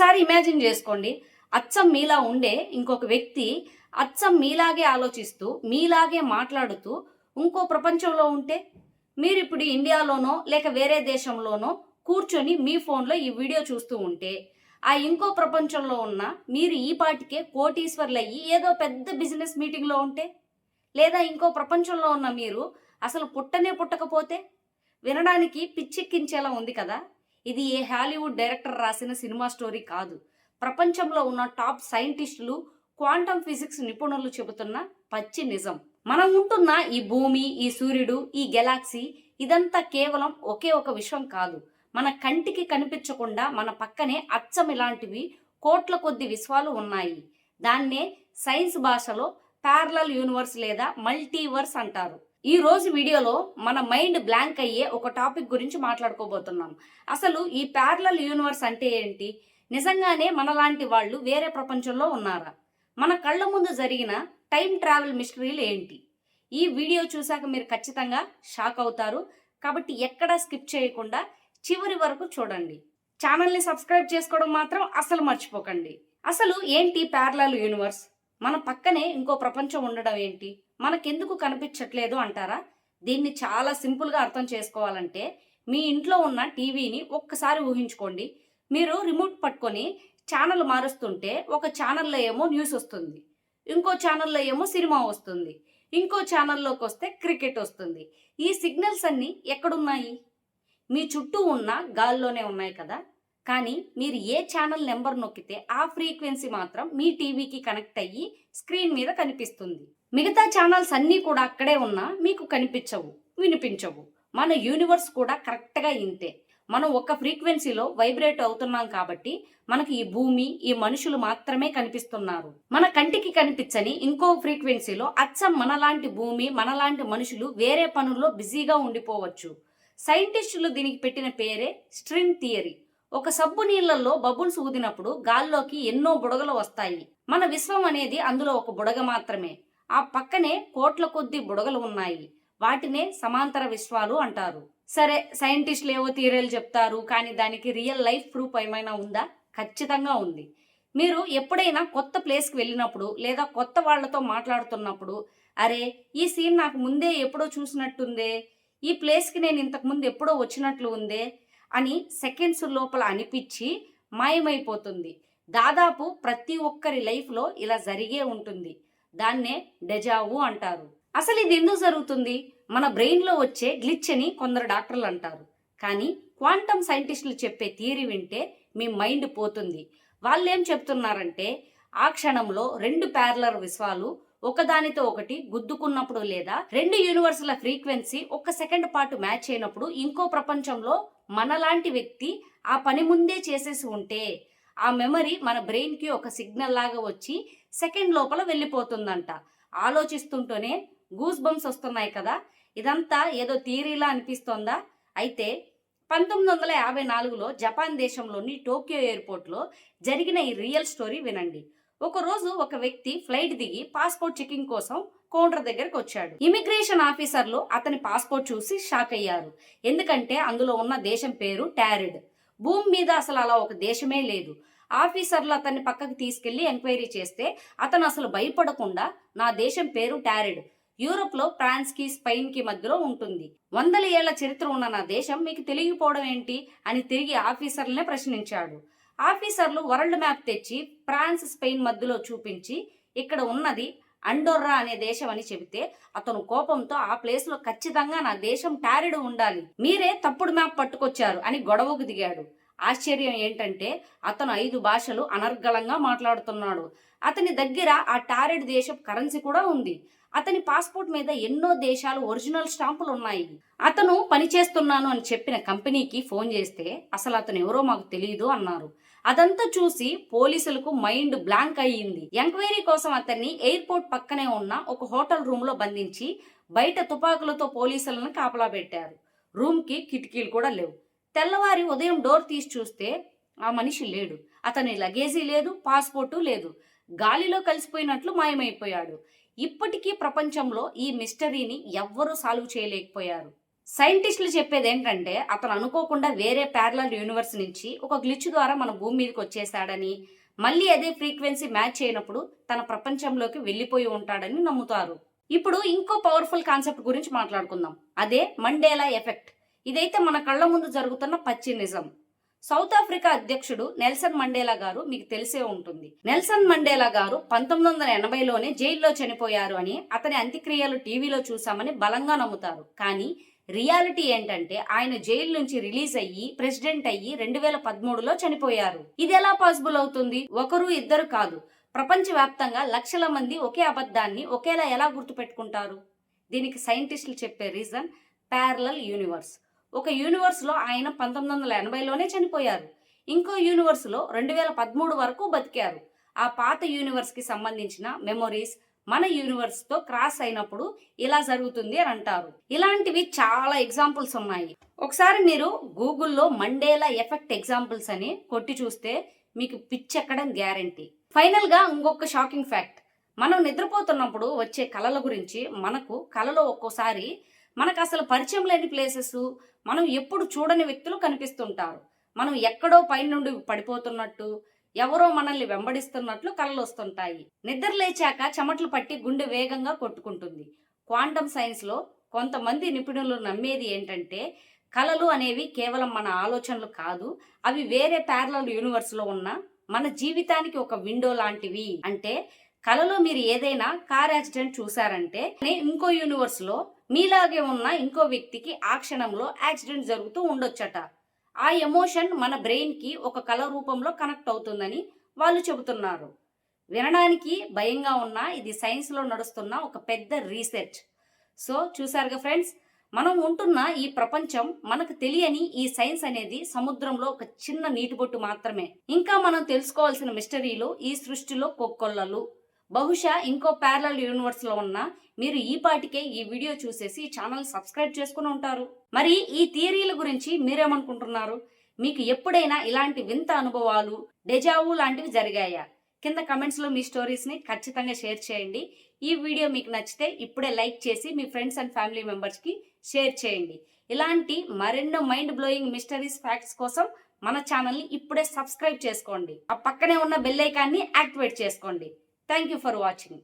ఒక్కసారి ఇమాజిన్ చేసుకోండి, అచ్చం మీలా ఉండే ఇంకొక వ్యక్తి అచ్చం మీలాగే ఆలోచిస్తూ మీలాగే మాట్లాడుతూ ఇంకో ప్రపంచంలో ఉంటే, మీరు ఇప్పుడు ఇండియాలోనో లేక వేరే దేశంలోనో కూర్చొని మీ ఫోన్లో ఈ వీడియో చూస్తూ ఉంటే, ఆ ఇంకో ప్రపంచంలో ఉన్న మీరు ఈ పాటికే కోటీశ్వర్లు అయ్యి ఏదో పెద్ద బిజినెస్ మీటింగ్లో ఉంటే, లేదా ఇంకో ప్రపంచంలో ఉన్న మీరు అసలు పుట్టనే పుట్టకపోతే, వినడానికి పిచ్చెక్కించేలా ఉంది కదా. ఇది ఏ హాలీవుడ్ డైరెక్టర్ రాసిన సినిమా స్టోరీ కాదు. ప్రపంచంలో ఉన్న టాప్ సైంటిస్టులు, క్వాంటమ్ ఫిజిక్స్ నిపుణులు చెబుతున్న పచ్చి నిజం. మనం ఉంటున్న ఈ భూమి, ఈ సూర్యుడు, ఈ గెలాక్సీ ఇదంతా కేవలం ఒకే ఒక విశ్వం కాదు. మన కంటికి కనిపించకుండా మన పక్కనే అచ్చం ఇలాంటివి కోట్ల కొద్ది విశ్వాలు ఉన్నాయి. దాన్నే సైన్స్ భాషలో ప్యారలల్ యూనివర్స్ లేదా మల్టీవర్స్ అంటారు. ఈ రోజు వీడియోలో మన మైండ్ బ్లాంక్ అయ్యే ఒక టాపిక్ గురించి మాట్లాడుకోబోతున్నాం. అసలు ఈ ప్యారలల్ యూనివర్స్ అంటే ఏంటి? నిజంగానే మనలాంటి వాళ్ళు వేరే ప్రపంచంలో ఉన్నారా? మన కళ్ళ ముందు జరిగిన టైం ట్రావెల్ మిస్టరీలు ఏంటి? ఈ వీడియో చూశాక మీరు ఖచ్చితంగా షాక్ అవుతారు. కాబట్టి ఎక్కడా స్కిప్ చేయకుండా చివరి వరకు చూడండి. ఛానల్ని సబ్స్క్రైబ్ చేసుకోవడం మాత్రం అసలు మర్చిపోకండి. అసలు ఏంటి ప్యారలల్ యూనివర్స్? మన పక్కనే ఇంకో ప్రపంచం ఉండడం ఏంటి? మనకెందుకు కనిపించట్లేదు అంటారా? దీన్ని చాలా సింపుల్గా అర్థం చేసుకోవాలంటే, మీ ఇంట్లో ఉన్న టీవీని ఒక్కసారి ఊహించుకోండి. మీరు రిమోట్ పట్టుకొని ఛానల్ మారుస్తుంటే ఒక ఛానల్లో ఏమో న్యూస్ వస్తుంది, ఇంకో ఛానల్లో ఏమో సినిమా వస్తుంది, ఇంకో ఛానల్లోకి వస్తే క్రికెట్ వస్తుంది. ఈ సిగ్నల్స్ అన్నీ ఎక్కడున్నాయి? మీ చుట్టూ ఉన్న గాల్లోనే ఉన్నాయి కదా. కానీ మీరు ఏ ఛానల్ నెంబర్ నొక్కితే ఆ ఫ్రీక్వెన్సీ మాత్రం మీ టీవీకి కనెక్ట్ అయ్యి స్క్రీన్ మీద కనిపిస్తుంది. మిగతా ఛానల్స్ అన్నీ కూడా అక్కడే ఉన్నా మీకు కనిపించవు, వినిపించవు. మన యూనివర్స్ కూడా కరెక్ట్గా ఇంతే. మనం ఒక ఫ్రీక్వెన్సీలో వైబ్రేట్ అవుతున్నాం కాబట్టి మనకి ఈ భూమి, ఈ మనుషులు మాత్రమే కనిపిస్తున్నారు. మన కంటికి కనిపించని ఇంకో ఫ్రీక్వెన్సీలో అచ్చం మనలాంటి భూమి, మనలాంటి మనుషులు వేరే పనుల్లో బిజీగా ఉండిపోవచ్చు. సైంటిస్టులు దీనికి పెట్టిన పేరే స్ట్రింగ్ థియరీ. ఒక సబ్బు నీళ్లలో బబుల్స్ ఊదినప్పుడు గాల్లోకి ఎన్నో బుడగలు వస్తాయి. మన విశ్వం అనేది అందులో ఒక బుడగ మాత్రమే. ఆ పక్కనే కోట్ల కొద్ది బుడగలు ఉన్నాయి. వాటినే సమాంతర విశ్వాలు అంటారు. సరే, సైంటిస్టులు ఏవో థియరీలు చెప్తారు, కానీ దానికి రియల్ లైఫ్ ప్రూఫ్ ఏమైనా ఉందా? ఖచ్చితంగా ఉంది. మీరు ఎప్పుడైనా కొత్త ప్లేస్కి వెళ్ళినప్పుడు లేదా కొత్త వాళ్లతో మాట్లాడుతున్నప్పుడు, అరే ఈ సీన్ నాకు ముందే ఎప్పుడో చూసినట్టుందే, ఈ ప్లేస్కి నేను ఇంతకుముందు ఎప్పుడో వచ్చినట్లు ఉందే అని సెకండ్స్ లోపల అనిపించి మాయమైపోతుంది. దాదాపు ప్రతి ఒక్కరి లైఫ్లో ఇలా జరిగే ఉంటుంది. దాన్నే డెజావు అంటారు. అసలు ఇది ఎందుకు జరుగుతుంది? మన బ్రెయిన్లో వచ్చే గ్లిచ్ అని కొందరు డాక్టర్లు అంటారు. కానీ క్వాంటమ్ సైంటిస్టులు చెప్పే థియరీ వింటే మీ మైండ్ పోతుంది. వాళ్ళేం చెప్తున్నారంటే, ఆ క్షణంలో రెండు ప్యారలల్ విశ్వాలు ఒకదానితో ఒకటి గుద్దుకున్నప్పుడు లేదా రెండు యూనివర్సుల ఫ్రీక్వెన్సీ ఒక్క సెకండ్ పాటు మ్యాచ్ అయినప్పుడు ఇంకో ప్రపంచంలో మనలాంటి వ్యక్తి ఆ పని ముందే చేసేసి ఉంటే ఆ మెమరీ మన బ్రెయిన్కి ఒక సిగ్నల్ లాగా వచ్చి సెకండ్ లోపల వెళ్ళిపోతుందంట. ఆలోచిస్తుంటేనే గూస్ బంప్స్ వస్తున్నాయి కదా. ఇదంతా ఏదో థియరీలా అనిపిస్తోందా? అయితే 1954లో జపాన్ దేశంలోని టోక్యో ఎయిర్పోర్ట్లో జరిగిన ఈ రియల్ స్టోరీ వినండి. ఒకరోజు ఒక వ్యక్తి ఫ్లైట్ దిగి పాస్పోర్ట్ చెకింగ్ కోసం కౌంటర్ దగ్గరకు వచ్చాడు. ఇమిగ్రేషన్ ఆఫీసర్లు అతని పాస్పోర్ట్ చూసి షాక్ అయ్యారు. ఎందుకంటే అందులో ఉన్న దేశం పేరు టారిడ్. భూమి మీద అసలు అలా ఒక దేశమే లేదు. ఆఫీసర్లు అతన్ని పక్కకు తీసుకెళ్లి ఎంక్వైరీ చేస్తే అతను అసలు భయపడకుండా, నా దేశం పేరు టారిడ్, యూరోప్ లో ఫ్రాన్స్ కి స్పెయిన్ కి మధ్యలో ఉంటుంది. 100 ఏళ్ల చరిత్ర ఉన్న నా దేశం మీకు తెలియకపోవడం ఏంటి అని తిరిగి ఆఫీసర్లనే ప్రశ్నించాడు. ఆఫీసర్లు వరల్డ్ మ్యాప్ తెచ్చి ఫ్రాన్స్, స్పెయిన్ మధ్యలో చూపించి ఇక్కడ ఉన్నది అండోర్రా అనే దేశం అని చెబితే అతను కోపంతో ఆ ప్లేస్ లో ఖచ్చితంగా నా దేశం టారిడ్ ఉండాలి, మీరే తప్పుడు మ్యాప్ పట్టుకొచ్చారు అని గొడవకు దిగాడు. ఆశ్చర్యం ఏంటంటే అతను 5 భాషలు అనర్గళంగా మాట్లాడుతున్నాడు. అతని దగ్గర ఆ టారిడ్ దేశపు కరెన్సీ కూడా ఉంది. అతని పాస్పోర్ట్ మీద ఎన్నో దేశాలు ఒరిజినల్ స్టాంపులు ఉన్నాయి. అతను పనిచేస్తున్నాను అని చెప్పిన కంపెనీకి ఫోన్ చేస్తే అసలు అతను ఎవరో మాకు తెలియదు అన్నారు. అదంతా చూసి పోలీసులకు మైండ్ బ్లాంక్ అయ్యింది. ఎంక్వైరీ కోసం అతన్ని ఎయిర్పోర్ట్ పక్కనే ఉన్న ఒక హోటల్ రూమ్ లో బంధించి బయట తుపాకులతో పోలీసులను కాపలా పెట్టారు. రూమ్ కి కిటికీలు కూడా లేవు. తెల్లవారి ఉదయం డోర్ తీసి చూస్తే ఆ మనిషి లేడు. అతని లగేజీ లేదు, పాస్పోర్టు లేదు. గాలిలో కలిసిపోయినట్లు మాయమైపోయాడు. ఇప్పటికీ ప్రపంచంలో ఈ మిస్టరీని ఎవ్వరూ సాల్వ్ చేయలేకపోయారు. సైంటిస్టులు చెప్పేది ఏంటంటే అతను అనుకోకుండా వేరే ప్యారలల్ యూనివర్స్ నుంచి ఒక గ్లిచ్ ద్వారా మన భూమి మీదకి వచ్చేసాడని, మళ్ళీ అదే ఫ్రీక్వెన్సీ మ్యాచ్ అయినప్పుడు తన ప్రపంచంలోకి వెళ్ళిపోయి ఉంటాడని నమ్ముతారు. ఇప్పుడు ఇంకో పవర్ఫుల్ కాన్సెప్ట్ గురించి మాట్లాడుకుందాం. అదే మండేలా ఎఫెక్ట్. ఇదైతే మన కళ్ళ ముందు జరుగుతున్న పచ్చి నిజం. సౌత్ ఆఫ్రికా అధ్యక్షుడు నెల్సన్ మండేలా గారు మీకు తెలిసే ఉంటుంది. నెల్సన్ మండేలా గారు 1980లోనే జైల్లో చనిపోయారు అని, అతని అంత్యక్రియలు టీవీలో చూసామని బలంగా నమ్ముతారు. కానీ రియాలిటీ ఏంటంటే ఆయన జైలు నుంచి రిలీజ్ అయ్యి ప్రెసిడెంట్ అయ్యి 2013లో చనిపోయారు. ఇది ఎలా పాసిబుల్ అవుతుంది? ఒకరు ఇద్దరు కాదు, ప్రపంచవ్యాప్తంగా లక్షల మంది ఒకే అబద్ధాన్ని ఒకేలా ఎలా గుర్తుపెట్టుకుంటారు? దీనికి సైంటిస్టులు చెప్పే రీజన్ ప్యారలల్ యూనివర్స్. ఒక యూనివర్స్ లో ఆయన 1980లోనే చనిపోయారు, ఇంకో యూనివర్స్ లో 2013 వరకు బతికారు. ఆ పాత యూనివర్స్ కి సంబంధించిన మెమొరీస్ మన యూనివర్స్ తో క్రాస్ అయినప్పుడు ఇలా జరుగుతుంది అని అంటారు. ఇలాంటివి చాలా ఎగ్జాంపుల్స్ ఉన్నాయి. ఒకసారి మీరు గూగుల్లో మండేలా ఎఫెక్ట్ ఎగ్జాంపుల్స్ అని కొట్టి చూస్తే మీకు పిచ్చెక్కడం గ్యారంటీ. ఫైనల్ గా ఇంకొక షాకింగ్ ఫ్యాక్ట్. మనం నిద్రపోతున్నప్పుడు వచ్చే కళల గురించి, మనకు కళలో ఒక్కోసారి మనకు అసలు పరిచయం లేని ప్లేసెస్, మనం ఎప్పుడు చూడని వ్యక్తులు కనిపిస్తుంటారు. మనం ఎక్కడో పై నుండి పడిపోతున్నట్టు, ఎవరో మనల్ని వెంబడిస్తున్నట్లు కళలు వస్తుంటాయి. నిద్ర లేచాక చెమటలు పట్టి గుండె వేగంగా కొట్టుకుంటుంది. క్వాంటమ్ సైన్స్ లో కొంతమంది నిపుణులు నమ్మేది ఏంటంటే కళలు అనేవి కేవలం మన ఆలోచనలు కాదు, అవి వేరే ప్యారలల్ యూనివర్స్ లో ఉన్న మన జీవితానికి ఒక విండో లాంటివి. అంటే కళలో మీరు ఏదైనా కార్ యాక్సిడెంట్ చూసారంటే ఇంకో యూనివర్స్ లో మీలాగే ఉన్న ఇంకో వ్యక్తికి ఆ క్షణంలో యాక్సిడెంట్ జరుగుతూ ఉండొచ్చట. ఆ ఎమోషన్ మన బ్రెయిన్ కి ఒక కళ రూపంలో కనెక్ట్ అవుతుందని వాళ్ళు చెబుతున్నారు. వినడానికి భయంగా ఉన్నా ఇది సైన్స్ లో నడుస్తున్న ఒక పెద్ద రీసెర్చ్. సో చూసారుగా ఫ్రెండ్స్, మనం ఉంటున్న ఈ ప్రపంచం, మనకు తెలియని ఈ సైన్స్ అనేది సముద్రంలో ఒక చిన్న నీటి బొట్టు మాత్రమే. ఇంకా మనం తెలుసుకోవాల్సిన మిస్టరీలు ఈ సృష్టిలో కొక్కొల్లలు. బహుశా ఇంకో ప్యారలల్ యూనివర్స్ లో ఉన్న మీరు ఈ పాటికే ఈ వీడియో చూసేసి ఈ ఛానల్ సబ్స్క్రైబ్ చేసుకుని ఉంటారు. మరి ఈ థియరీల గురించి మీరేమనుకుంటున్నారు? మీకు ఎప్పుడైనా ఇలాంటి వింత అనుభవాలు, డెజావు లాంటివి జరిగాయా? కింద కమెంట్స్ లో మీ స్టోరీస్ ని ఖచ్చితంగా షేర్ చేయండి. ఈ వీడియో మీకు నచ్చితే ఇప్పుడే లైక్ చేసి మీ ఫ్రెండ్స్ అండ్ ఫ్యామిలీ మెంబర్స్ కి షేర్ చేయండి. ఇలాంటి మరెన్నో మైండ్ బ్లోయింగ్ మిస్టరీస్ ఫ్యాక్ట్స్ కోసం మన ఛానల్ ని ఇప్పుడే సబ్స్క్రైబ్ చేసుకోండి. ఆ పక్కనే ఉన్న బెల్ ఐకాన్ ని యాక్టివేట్ చేసుకోండి. Thank you for watching.